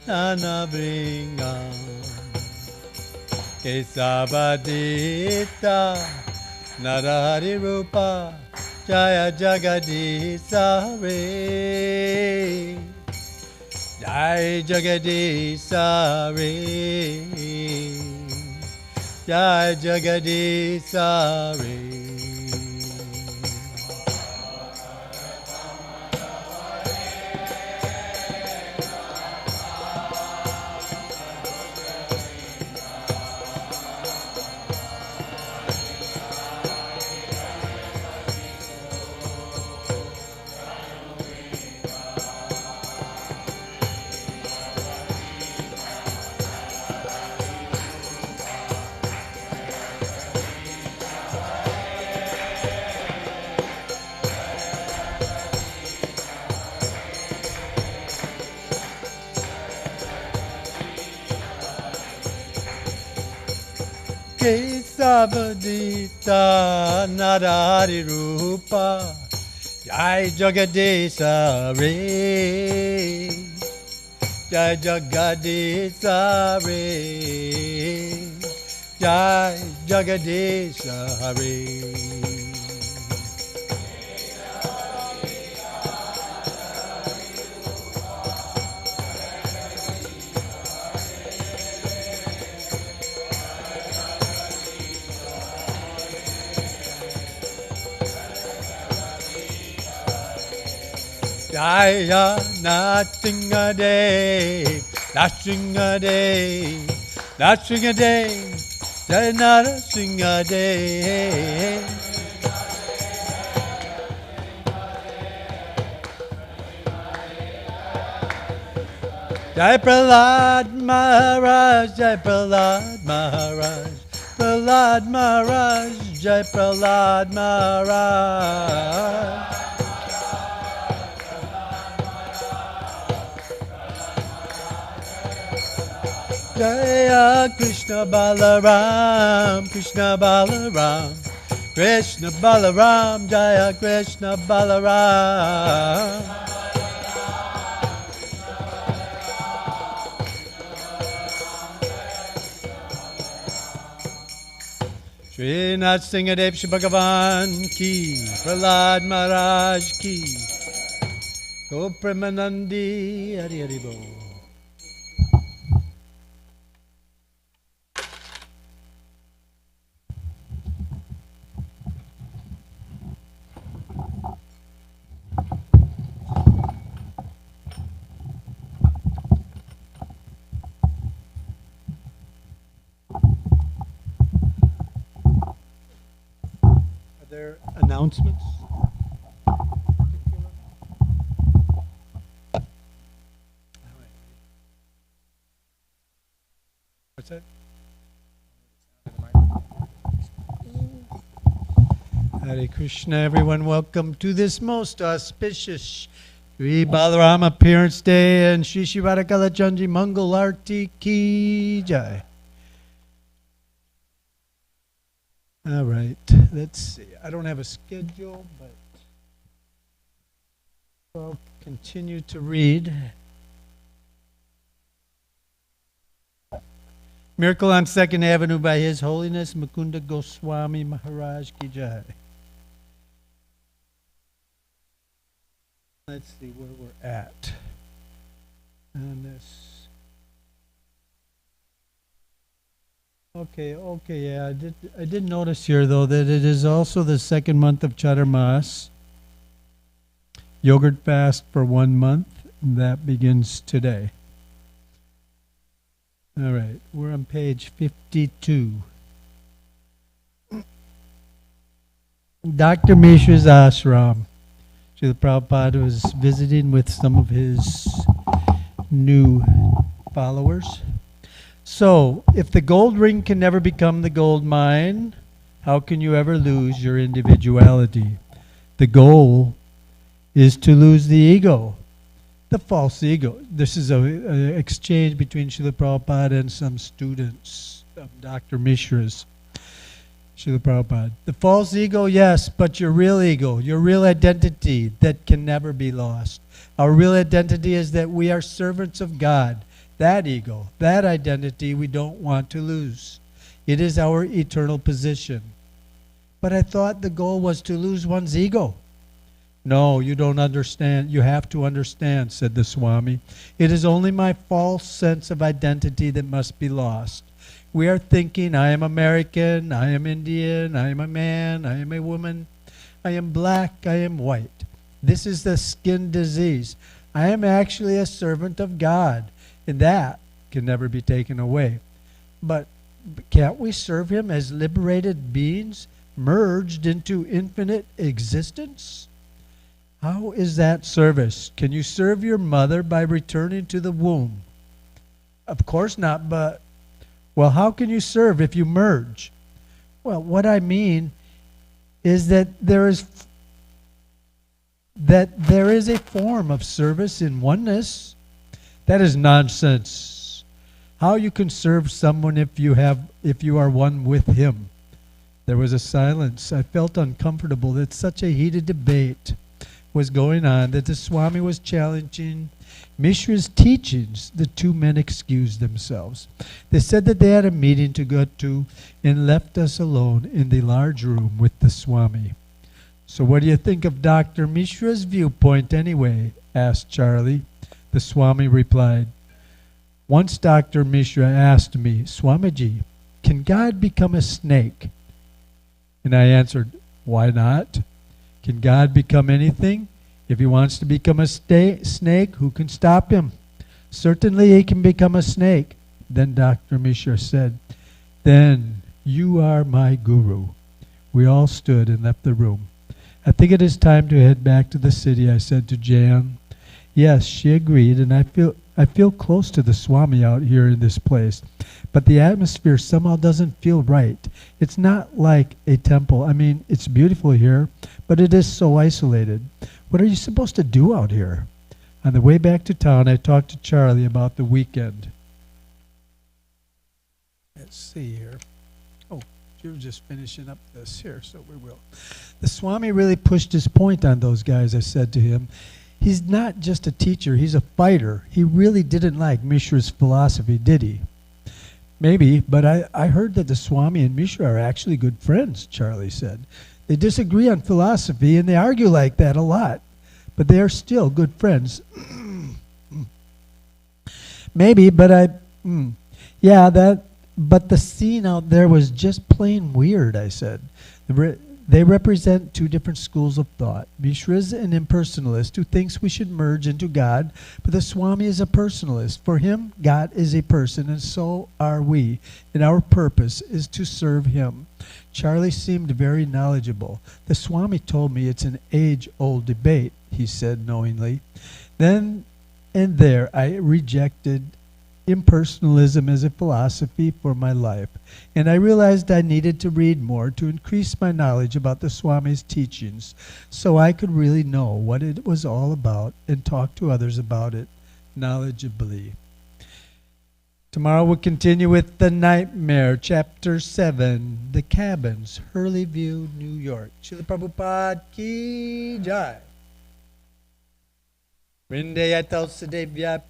nanabringam kesavadita narari rupa jaya jagadisa re jai jagadisa re jai jagadisa re. Kesavadita narari rupa jai jagadisa re jai jagadisa re jai jagadisa re. Jaya Natsingade, Natsingade, Natsingade, Jaya Natsingade. Jai Prahlad Maharaj, Jai Prahlad Maharaj, Prahlad Maharaj, Jai Prahlad Maharaj. Jaya Krishna Balaram, Krishna Balaram, Krishna Balaram, Jaya Krishna Balaram. Shri Nrsimhadev Shri Bhagavan ki, Prahlad Maharaj ki, Go Premanandi Hari Hari Bol. Announcements? What's that? Hare Krishna, everyone. Welcome to this most auspicious Sri Balaram Appearance Day and Shri Shri Radhakala Chanji Mangal Arti Ki Jai. All right, let's see. I don't have a schedule, but I'll continue to read. Miracle on 2nd Avenue by His Holiness Mukunda Goswami Maharaj Ki Jai. Let's see where we're at on this. Okay, yeah, I did notice here though that it is also the second month of Chaturmas. Yogurt fast for 1 month, and that begins today. All right, we're on page 52. Dr. Mishra's ashram. Srila Prabhupada was visiting with some of his new followers. So, if the gold ring can never become the gold mine, how can you ever lose your individuality? The goal is to lose the ego, the false ego. This is an exchange between Srila Prabhupada and some students of Dr. Mishra's. Srila Prabhupada. The false ego, yes, but your real ego, your real identity that can never be lost. Our real identity is that we are servants of God. That ego, that identity we don't want to lose. It is our eternal position. But I thought the goal was to lose one's ego. No, you don't understand. You have to understand, said the Swami. It is only my false sense of identity that must be lost. We are thinking, I am American, I am Indian, I am a man, I am a woman, I am black, I am white. This is the skin disease. I am actually a servant of God, and that can never be taken away. But can't we serve him as liberated beings, merged into infinite existence? How is that service? Can you serve your mother by returning to the womb? Of course not, but, well, how can you serve if you merge? Well, what I mean is that there is a form of service in oneness. That is nonsense. How you can serve someone if you are one with him? There was a silence. I felt uncomfortable that such a heated debate was going on, that the Swami was challenging Mishra's teachings. The two men excused themselves. They said that they had a meeting to go to and left us alone in the large room with the Swami. So what do you think of Dr. Mishra's viewpoint anyway? Asked Charlie. The Swami replied, once Dr. Mishra asked me, Swamiji, can God become a snake? And I answered, why not? Can God become anything? If he wants to become a snake, who can stop him? Certainly he can become a snake. Then Dr. Mishra said, then you are my guru. We all stood and left the room. I think it is time to head back to the city, I said to Jan. Yes, she agreed, and I feel close to the Swami out here in this place. But the atmosphere somehow doesn't feel right. It's not like a temple. I mean, it's beautiful here, but it is so isolated. What are you supposed to do out here? On the way back to town, I talked to Charlie about the weekend. Let's see here. Oh, you were just finishing up this here, so we will. The Swami really pushed his point on those guys, I said to him. He's not just a teacher, he's a fighter. He really didn't like Mishra's philosophy, did he? Maybe, but I heard that the Swami and Mishra are actually good friends, Charlie said. They disagree on philosophy and they argue like that a lot, but they are still good friends. Maybe, but but the scene out there was just plain weird, I said. They represent two different schools of thought. Mishra is an impersonalist who thinks we should merge into God, but the Swami is a personalist. For him, God is a person, and so are we, and our purpose is to serve him. Charlie seemed very knowledgeable. The Swami told me it's an age-old debate, he said knowingly. Then and there I rejected impersonalism as a philosophy for my life, and I realized I needed to read more to increase my knowledge about the Swami's teachings so I could really know what it was all about and talk to others about it knowledgeably. Tomorrow we'll continue with The Nightmare, Chapter 7, The Cabins, Hurley View, New York. Srila Prabhupada Ki Jai. Vrindayatau Sadevya